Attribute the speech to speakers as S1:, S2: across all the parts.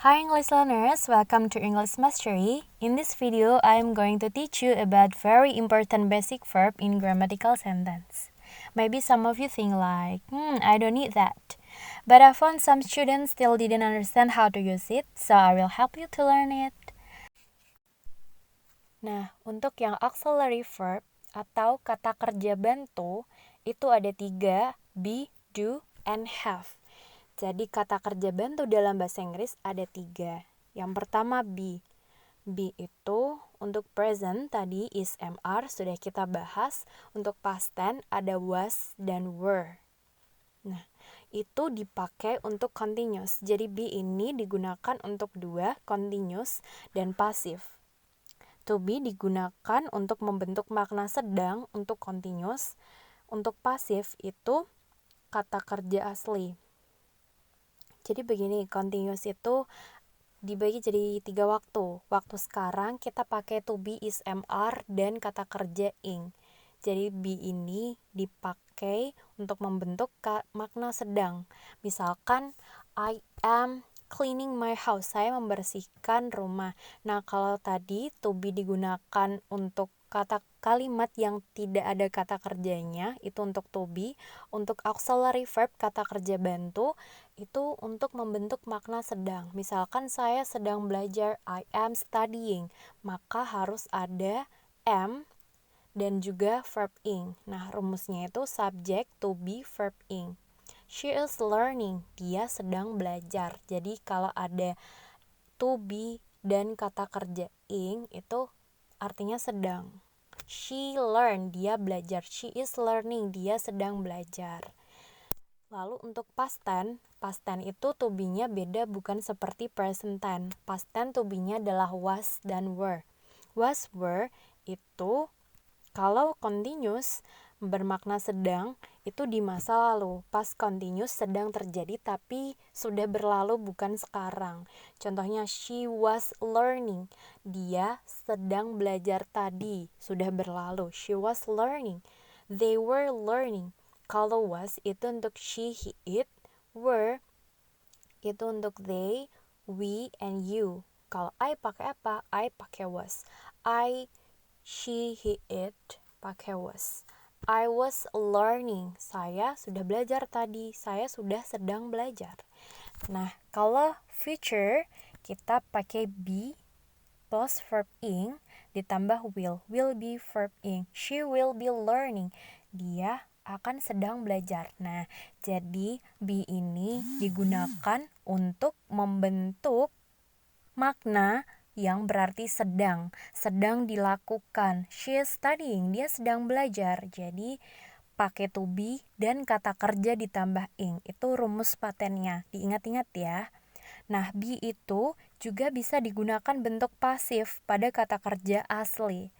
S1: Hi English learners, welcome to English Mastery. In this video, I am going to teach you about very important basic verb in grammatical sentence. Maybe some of you think like, I don't need that. But I found some students still didn't understand how to use it, so I will help you to learn it. Nah, untuk yang auxiliary verb atau kata kerja bantu, itu ada 3, be, do, and have. Jadi kata kerja bantu dalam bahasa Inggris ada 3. Yang pertama be. Be itu untuk present tadi is MR sudah kita bahas. Untuk past tense ada was dan were. Nah, itu dipakai untuk continuous. Jadi be ini digunakan untuk 2, continuous dan pasif. To be digunakan untuk membentuk makna sedang untuk continuous. Untuk pasif itu kata kerja asli. Jadi begini, continuous itu dibagi jadi 3 waktu. Waktu sekarang kita pakai to be is MR dan kata kerja ing. Jadi be ini dipakai untuk membentuk makna sedang. Misalkan I am cleaning my house. Saya membersihkan rumah. Nah, kalau tadi to be digunakan untuk kata kalimat yang tidak ada kata kerjanya, itu untuk to be. Untuk auxiliary verb kata kerja bantu itu untuk membentuk makna sedang. Misalkan saya sedang belajar, I am studying, maka harus ada am dan juga verb ing. Nah, rumusnya itu subject to be verb ing. She is learning, dia sedang belajar. Jadi kalau ada to be dan kata kerja ing itu artinya sedang. She learn, dia belajar. She is learning, dia sedang belajar. Lalu untuk past tense itu to be-nya beda, bukan seperti present tense. Past tense to be-nya adalah was dan were. Was, were itu kalau continuous bermakna sedang itu di masa lalu. Past continuous sedang terjadi tapi sudah berlalu, bukan sekarang. Contohnya she was learning, dia sedang belajar tadi, sudah berlalu. She was learning. They were learning. Kalau was itu untuk she, he, it. Were itu untuk they, we, and you. Kalau I pakai apa? I pakai was. I, she, he, it pakai was. I was learning. Saya sudah belajar tadi. Saya sudah sedang belajar. Nah, kalau future kita pakai be plus verb ing ditambah will. Will be verb ing. She will be learning. Dia akan sedang belajar. Nah, jadi be ini digunakan untuk membentuk makna yang berarti sedang dilakukan. She is studying, dia sedang belajar. Jadi pakai to be dan kata kerja ditambah ing. Itu rumus patennya. Diingat-ingat ya. Nah, be itu juga bisa digunakan bentuk pasif pada kata kerja asli.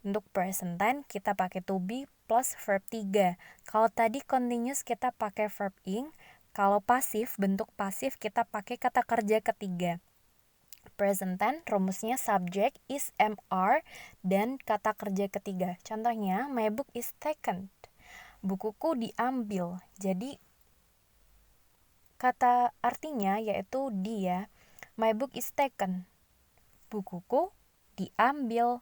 S1: Untuk present tense kita pakai to be plus verb 3. Kalau tadi continuous kita pakai verb ing, kalau pasif, bentuk pasif kita pakai kata kerja ketiga. Present tense rumusnya subject is MR dan kata kerja ketiga. Contohnya, my book is taken. Bukuku diambil. Jadi kata artinya yaitu dia. My book is taken. Bukuku diambil.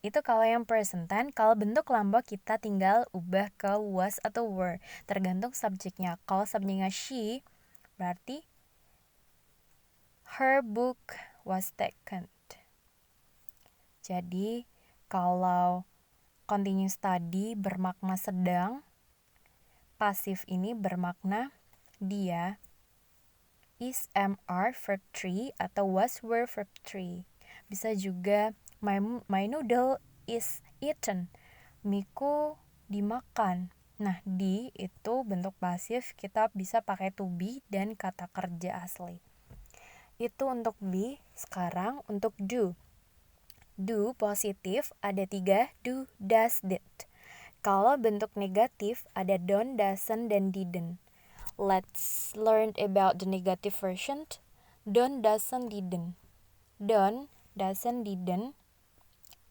S1: Itu kalau yang present tense. Kalau bentuk lambak kita tinggal ubah ke was atau were, tergantung subjeknya. Kalau subjeknya she, berarti her book was taken. Jadi kalau continuous tadi bermakna sedang, pasif ini bermakna dia, is MR verb 3 atau was were verb 3. Bisa juga my noodle is eaten. Miku dimakan. Nah, di itu bentuk pasif, kita bisa pakai to be dan kata kerja asli. Itu untuk be. Sekarang untuk do. Do positif ada 3, do, does, did. Kalau bentuk negatif ada don't, doesn't, dan didn't. Let's learn about the negative version. Don't, doesn't, didn't. Don't, doesn't, didn't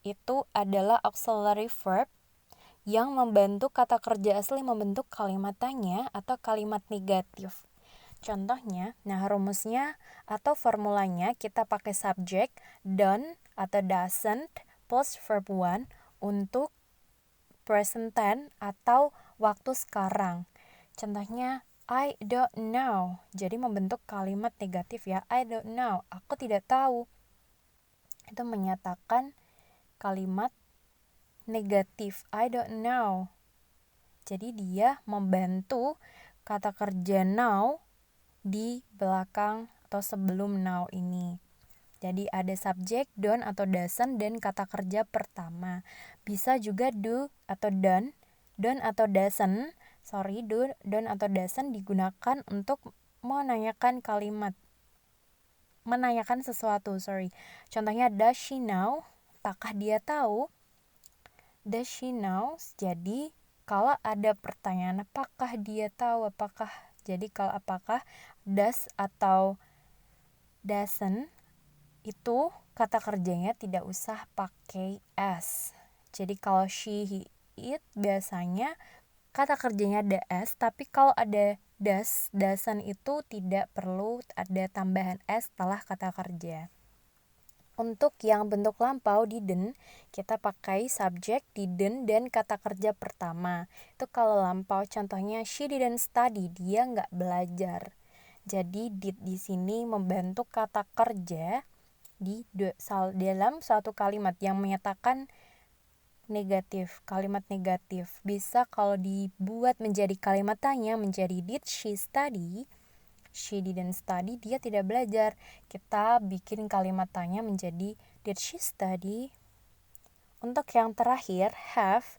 S1: itu adalah auxiliary verb yang membantu kata kerja asli membentuk kalimat tanya atau kalimat negatif. Contohnya, nah rumusnya atau formulanya kita pakai subjek done atau doesn't plus verb one untuk present tense atau waktu sekarang. Contohnya, I don't know. Jadi membentuk kalimat negatif ya. I don't know. Aku tidak tahu. Itu menyatakan kalimat negatif. I don't know. Jadi dia membantu kata kerja now di belakang atau sebelum now ini. Jadi ada subjek, don't atau doesn't dan kata kerja pertama. Bisa juga do atau don't atau doesn't, don't atau doesn't digunakan untuk menanyakan sesuatu. Contohnya, does she know? Apakah dia tahu? Does she know? Jadi kalau ada pertanyaan apakah dia tahu, jadi kalau apakah, does atau doesn't itu kata kerjanya tidak usah pakai s. Jadi kalau she, he, it biasanya kata kerjanya ada s, tapi kalau ada doesn't itu tidak perlu ada tambahan s setelah kata kerja. Untuk yang bentuk lampau didn't, kita pakai subjek didn't dan kata kerja pertama. Itu kalau lampau, contohnya she didn't study, dia nggak belajar. Jadi did di sini membantu kata kerja dalam suatu kalimat yang menyatakan negatif, kalimat negatif. Bisa kalau dibuat menjadi kalimat tanya menjadi did she study? She didn't study, dia tidak belajar. Kita bikin kalimat tanya menjadi did she study? Untuk yang terakhir, have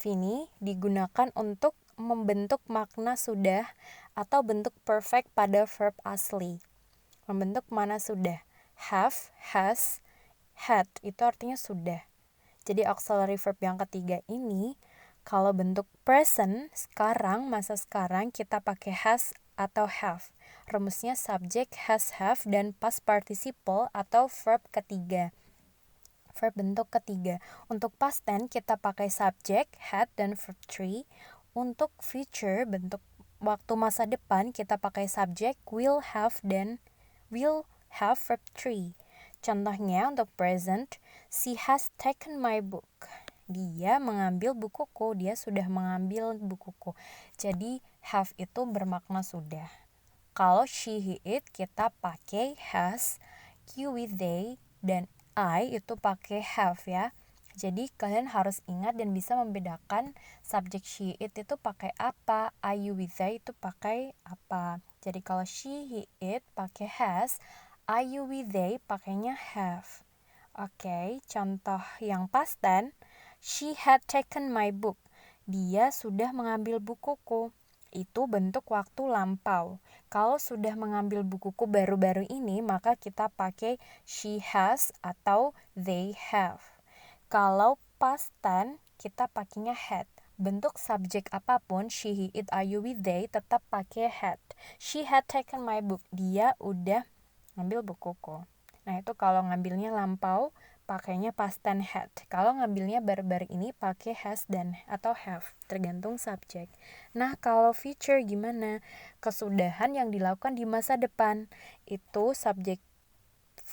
S1: ini digunakan untuk membentuk makna sudah atau bentuk perfect pada verb asli. Membentuk mana sudah. Have, has, had itu artinya sudah. Jadi auxiliary verb yang ketiga ini kalau bentuk present sekarang, masa sekarang kita pakai has atau have. Rumusnya subjek has, have dan past participle atau verb ketiga. Verb bentuk ketiga. Untuk past tense kita pakai subjek had dan verb 3. Untuk future bentuk waktu masa depan kita pakai subjek will have dan will have verb 3. Contohnya untuk present, she has taken my book. Dia mengambil bukuku, dia sudah mengambil bukuku. Jadi have itu bermakna sudah. Kalau she, he, it kita pakai has, you, we, they, dan I itu pakai have ya. Jadi kalian harus ingat dan bisa membedakan subjek she, it itu pakai apa, I, you, we, they itu pakai apa. Jadi kalau she, he, it pakai has, I, you, we, they pakainya have. Oke, contoh yang past tense, she had taken my book. Dia sudah mengambil bukuku. Itu bentuk waktu lampau. Kalau sudah mengambil bukuku baru-baru ini, maka kita pakai she has atau they have. Kalau past tense, kita pakainya had. Bentuk subjek apapun, she, he, it, I, you, we, they tetap pakai had. She had taken my book. Dia udah ngambil bukuku. Nah itu kalau ngambilnya lampau pakainya past tense had. Kalau ngambilnya baru-baru ini pakai has dan atau have, tergantung subjek. Nah kalau future gimana? Kesudahan yang dilakukan di masa depan itu subjek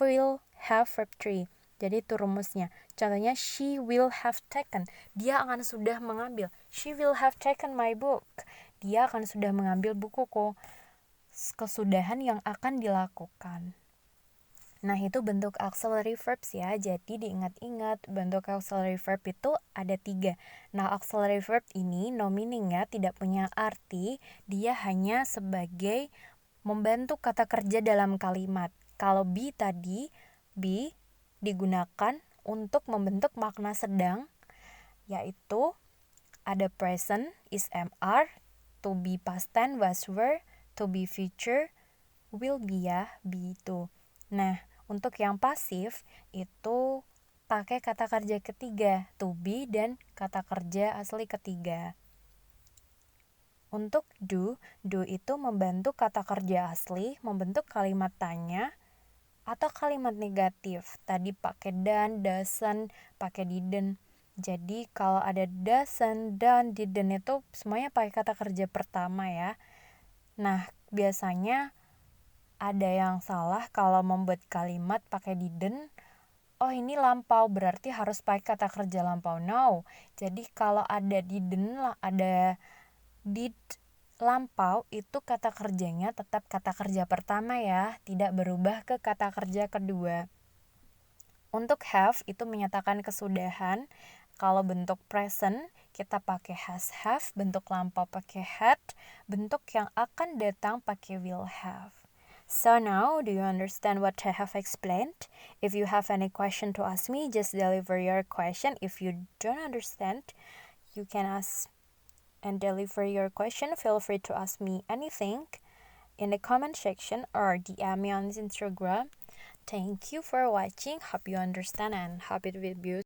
S1: will have verb 3. Jadi itu rumusnya. Contohnya she will have taken. Dia akan sudah mengambil. She will have taken my book. Dia akan sudah mengambil bukuku. Kesudahan yang akan dilakukan. Nah itu bentuk auxiliary verbs ya. Jadi diingat-ingat bentuk auxiliary verb itu ada 3. Nah auxiliary verb ini no meaningnya tidak punya arti. Dia hanya sebagai membantu kata kerja dalam kalimat. Kalau be tadi, be digunakan untuk membentuk makna sedang, yaitu ada present, is, mr, to be past tense, was, were, to be future, will be ya, be itu. Nah, untuk yang pasif itu pakai kata kerja ketiga, to be dan kata kerja asli ketiga. Untuk do itu membantu kata kerja asli, membentuk kalimat tanya atau kalimat negatif. Tadi pakai done, doesn't, pakai didn't. Jadi kalau ada doesn't, done, didn't itu semuanya pakai kata kerja pertama ya. Nah, biasanya ada yang salah kalau membuat kalimat pakai didn't. Oh, ini lampau, berarti harus pakai kata kerja lampau. No. Jadi kalau ada didn't, ada did lampau, itu kata kerjanya tetap kata kerja pertama ya, tidak berubah ke kata kerja kedua. Untuk have itu menyatakan kesudahan. Kalau bentuk present kita pakai has have, bentuk lampau pakai had, bentuk yang akan datang pakai will have. So now, do you understand what I have explained? If you have any question to ask me, just deliver your question. If you don't understand, you can ask and deliver your question. Feel free to ask me anything in the comment section or DM me on Instagram. Thank you for watching. Hope you understand and hope it will be